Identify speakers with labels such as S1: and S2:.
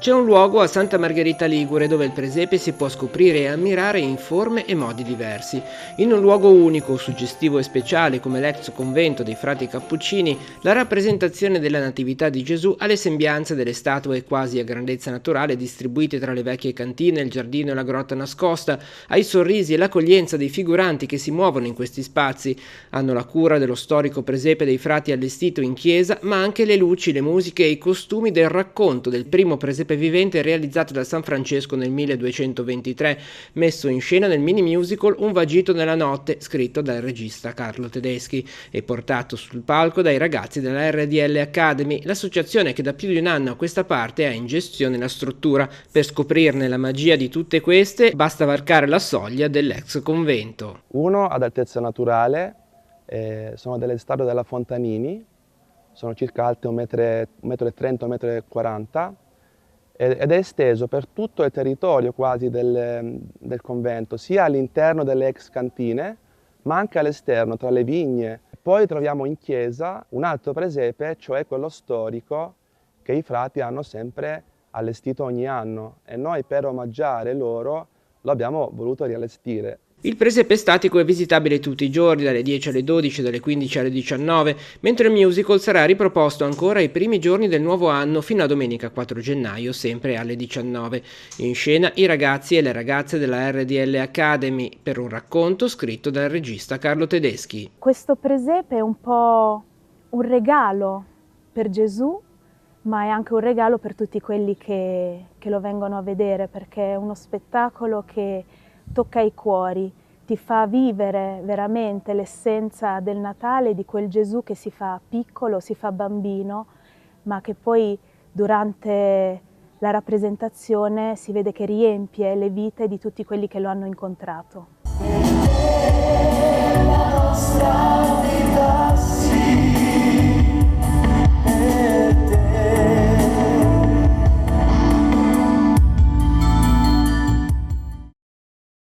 S1: C'è un luogo a Santa Margherita Ligure dove il presepe si può scoprire e ammirare in forme e modi diversi. In un luogo unico, suggestivo e speciale come l'ex convento dei frati cappuccini, la rappresentazione della Natività di Gesù ha le sembianze delle statue quasi a grandezza naturale distribuite tra le vecchie cantine, il giardino e la grotta nascosta, ai sorrisi e l'accoglienza dei figuranti che si muovono in questi spazi. Hanno la cura dello storico presepe dei frati allestito in chiesa, ma anche le luci, le musiche e i costumi del racconto del primo presepe vivente realizzato da San Francesco nel 1223, messo in scena nel mini musical Un vagito nella notte, scritto dal regista Carlo Tedeschi e portato sul palco dai ragazzi della RDL Academy, l'associazione che da più di un anno a questa parte ha in gestione la struttura. Per scoprirne la magia di tutte queste basta varcare la soglia dell'ex convento.
S2: Uno ad altezza naturale, sono delle statue della Fontanini, sono circa alte 1,30 m, 1,40 m ed è esteso per tutto il territorio quasi del convento, sia all'interno delle ex cantine, ma anche all'esterno, tra le vigne. Poi troviamo in chiesa un altro presepe, cioè quello storico, che i frati hanno sempre allestito ogni anno e noi per omaggiare loro lo abbiamo voluto riallestire.
S1: Il presepe statico è visitabile tutti i giorni, dalle 10 alle 12, dalle 15 alle 19, mentre il musical sarà riproposto ancora ai primi giorni del nuovo anno fino a domenica 4 gennaio, sempre alle 19. In scena i ragazzi e le ragazze della RDL Academy per un racconto scritto dal regista Carlo Tedeschi.
S3: Questo presepe è un po' un regalo per Gesù, ma è anche un regalo per tutti quelli che lo vengono a vedere, perché è uno spettacolo che tocca i cuori, ti fa vivere veramente l'essenza del Natale, di quel Gesù che si fa piccolo, si fa bambino, ma che poi durante la rappresentazione si vede che riempie le vite di tutti quelli che lo hanno incontrato.